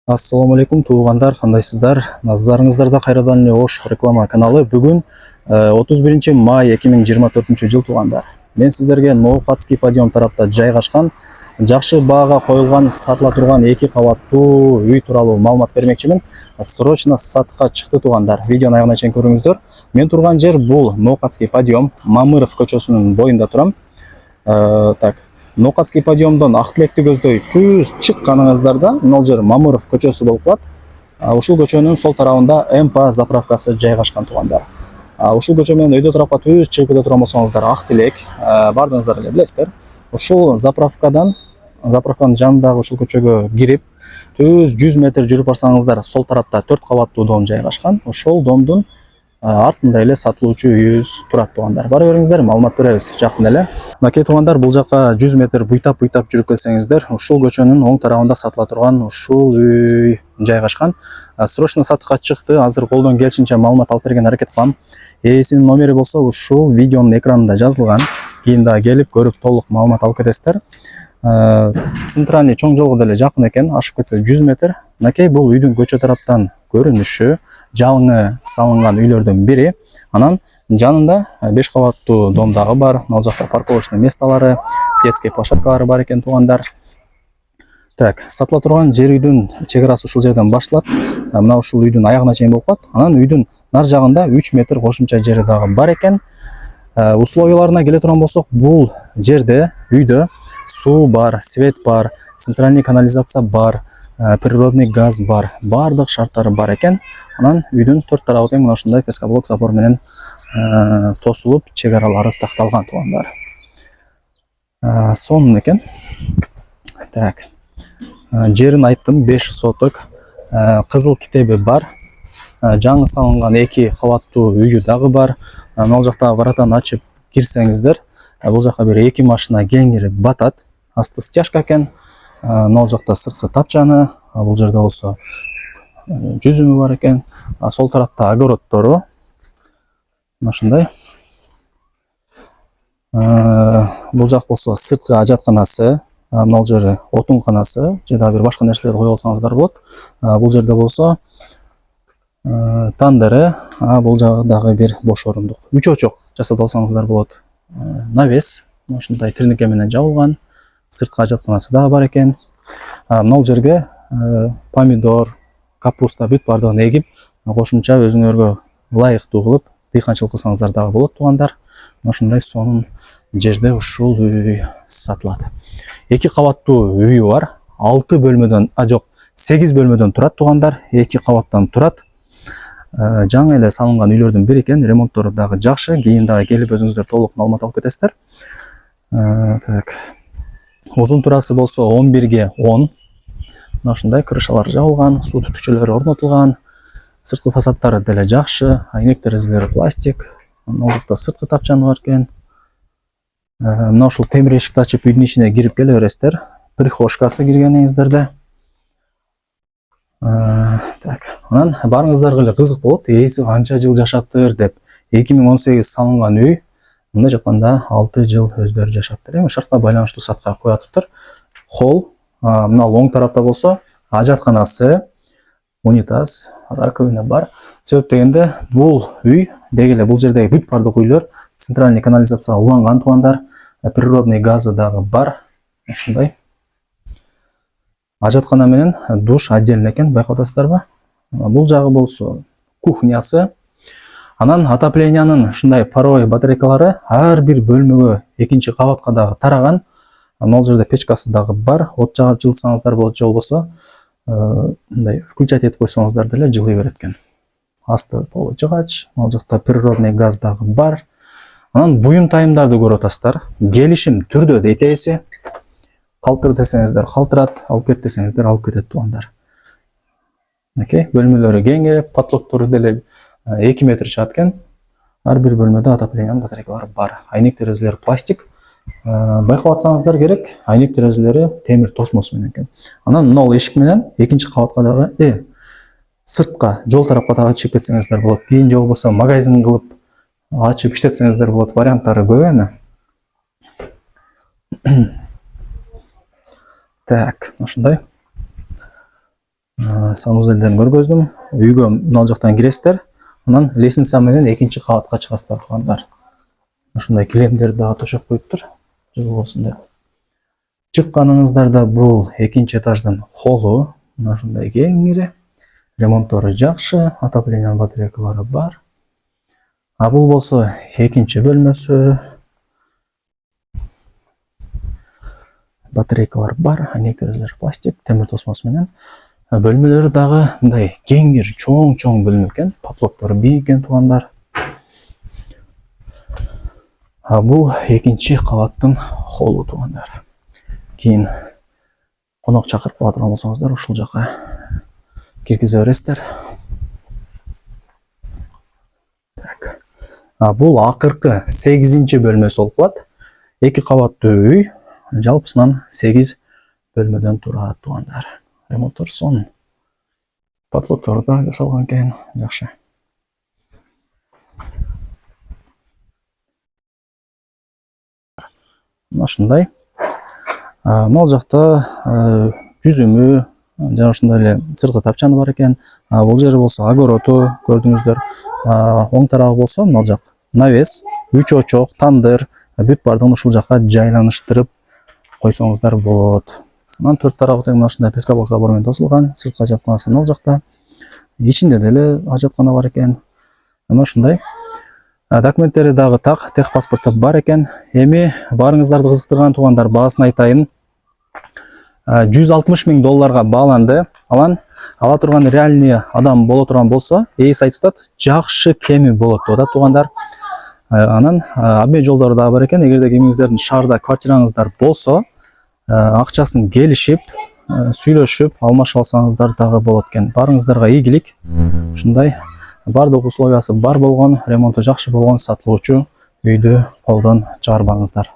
Ассаламу алейкум туугандар, кандайсыздар? Назарыңыздарда кайрадан эле Ош реклама каналы. Бүгүн 31 май 2024 жыл туугандар. Мен сиздерге Ноопатский подъем тарапта жайгашкан жакшы баага коюлган сатыла турган 2 кабаттуу үй тууралуу маалымат бермекчимин. Срочно сатка чыкты туугандар. Видеону аягына чейин көрүңүздөр. Мен турган жер бул Ноопатский подъем, Мамыров көчөсүнүн боюнда турам. Ноопатский подъемдон ак тилекти көздөй түз чыкканыңыздарда мына жер Мамыров көчөсү болуп калат. Ушул көчөнүн сол тарабында МПА заправкасы жайгашкан туугандар. Ушул көчө менен өйдө тарапка түз чыгып кете турган болсоңуздар ак тилек, баардыгыңыздар эле билесиздер. Ушул заправканын жанындагы ушул көчөгө кирип, түз 100 метр жүрүп барсаңыздар, сол тарапта 4 кабаттуу дом жайгашкан. Ошол домдун артында эле сатылуучу үйүбүз турат туугандар. Бара бериңиздер, маалымат беребиз жакын эле. Мынакей туугандар, бул жака 100 метр буйтап жүрүп келсеңиздер, ушул көчөнүн оң тарабында сатыла турган ушул үй жайгашкан. Срочно сатка чыкты. Азыр колдон келишинче маалымат алып берген аракет кылам. Ээсинин номери болсо ушул видеонун экранында жазылган. Кийин дагы келип көрүп толук маалымат алып кетесиздер. Центральный чоң жолго деле жакын экен, ашып кетсе 100 метр. Мынакей бул үйдүн көчө тараптан көрүнүшү, жаңы салынган үйлөрдүн бири. Анан жанында 5 кабаттуу дом дагы бар. Ал жакта парковочный месталары, детский площадкалары бар экен туугандар. Сатыла турган жер үйдүн чек арасы ушул жерден башталат. Мына ушул үйдүн аягына чейин болуп калат. Анан үйдүн нар жагында 3 метр кошумча жери дагы бар экен. Условияларына келе турган болсок, бул жерде үйдө суу бар, свет бар, центральный канализация бар, природный газ бар, бардык шарттары бар экен. Анан үйдүн төрт тарабы тең мына ушундай пескоблок забор менен тосулуп, чек аралары такталган туугандар. Сонун экен. Жерин айттым, 5 соток, кызыл китеби бар. Жаңы салынган 2 кабаттуу үйү дагы бар. Ал жакта варатаны ачып кирсеңиздер, бул жака бир 2 машина кеңири батат. Асты стяжка экен. Ал жакта сырткы тапчаны, бул жерде болсо жүзүмү бар экен. Сол тарапта огородтору. Ушундай. Бул жак болсо сырткы ажатканасы, мына жери отунканасы, же дагы бир башка нерселерди кое алсаңыздар болот. Бул жерде болсо тандыры, бул жагы дагы бир бош орундук. 3 очок жасап алсаңыздар болот. Навес, ушундай тирнике менен жабылган. Сырткы ажатканасы дагы бар экен. Мына жерге помидор, капуста бүт бардыгын эгип, кошумча өзүңөргө ылайыктуу кылып дыйканчылык кылсаңыздар дагы болот туугандар. Ушундай сонун жерде ушул үй сатылат. 2 кабаттуу үйү бар. 6 бөлмөдөн, жок, 8 бөлмөдөн турат туугандар. 2 кабаттан турат. Жаңы эле салынган үйлөрдүн бири экен. Ремонттору дагы жакшы. Кийин дагы келип өзүңүздөр толук маалымат алып кетесиздер. Узун турасы болсо 11 ге 10. Мына ушундай крышалар жабылган, суу түтүкчөлөрү орнотулган. Сырткы фасадтары деле жакшы, айнек терезелери пластик. Ал жакта сырткы тапчаны бар экен. Мына ушул темир эшикти ачып үйдүн ичине кирип келе бересиздер. Прихожкасы киргениңиздерде. Анан барыңыздарга эле кызык болот. Ээси канча жыл жашаптыр деп. 2018 салынган үй. Мындай жатканда 6 жыл өздөрү жашаптыр. Эми шартка байланыштуу сатка коятыптыр. Холл, мына оң тарапта болсо ажатканасы, унитаз, раковина бар. Себеп дегенде бул үй деги эле бул жердеги бүт бардык үйлөр центральный канализация уланган туугандар, природный газы дагы бар. Ушундай. Ажаткана менен душ отдельно экен, байкап атасыздарбы? Бул жагы болсо кухнясы. Анан отоплениянын ушундай паровой батарейкалары ар бир бөлмөгө, экинчи кабатка дагы тараган. Ал жерде печкасы дагы бар. От жагып жылытсаңыздар болот, же болбосо мындай включать этип койсоңуздар деле жылый берет экен. Асты полы жыгач, ал жакта природный газ дагы бар. Анан буюм тайымдарды көрүп атасыздар. Келишим түрдө дейт ээси. Калтыр десеңиздер калтырат, алып кет десеңиздер алып кетет туугандар. Мынакей бөлмөлөрү кеңири, потолоктору деле 2 метр чыгат экен. Ар бир бөлмөдө отоплениянын батарейкалары бар. Айнек терезелери пластик. Байкап атсаңыздар керек, айнек терезелери темир тосмосу менен экен. Анан мына эшик менен экинчи кабатка дагы сыртка жол тарапка дагы чыгып кетсеңиздер болот. Кийин же болбосо магазин кылып ачып иштетсеңиздер болот. Варианттары көп эми. Ушундай. санузелдерин көргөздүм. Үйгө мына жактан киресиздер. Анан лестница менен экинчи кабатка чыгасыздар туугандар. Ушундай килемдерди дагы төшөп коюптур. Жылуу болсун деп. Чыкканыңыздарда бул экинчи этаждын холлу. Мына ушундай кеңири. Ремонттору жакшы, отопление батарейкалары бар. А бул болсо экинчи бөлмөсү. Батарейкалар бар, айнек-терезелер пластик, темир тосмосу менен. Бөлмөлөрү дагы мындай кеңир, чоң бөлмө экен. Потолоктору бийик экен туугандар. А бул экинчи кабаттын холлу туугандар. Кийин конок чакырып кала турган болсоңуздар, ушул жака киргизе бересиздер. Так. А бул акыркы 8-чи бөлмөсү болуп калат. 2 кабаттуу үй, жалпысынан 8 бөлмөдөн турат туугандар. Ремонттор сон. Потолоктору да жасалган экен, жакшы. Мына ушундай. Мал жакта жүзүмү жана ушундай эле сырткы тапчаны бар экен. Бул жер болсо огороту көрдүңүздөр. Оң тарабы болсо мына жак навес, 3 очок, тандыр, бүт бардыгын ушул жакка жайланыштырып койсоңуздар болот. Анан төрт тарабы тең мына ушундай пескабол забор менен тосулган. Сырткы ажатканасы мына жакта. Ичинде деле ажаткана бар экен. Мына ушундай. Документтери дагы так, техпаспорт бар экен. Эми барыңыздарды кызыктырган туугандар, баасын айтайын. $160,000 бааланды. Ала турган реальный адам боло турган болсо, ээси айтып атат, жакшы кеми болот деп атат туугандар. Анан обмен жолдору дагы бар экен. Эгерде кимиңиздердин шаарда квартираңыздар болсо, акчасын келишип, сүйлөшүп, алмашып алсаңыздар дагы болот экен. Барыңыздарга ийгилик. Ушундай бардык условиясы бар болгон, ремонту жакшы болгон сатылуучу үйдү колдон чыгарбаңыздар.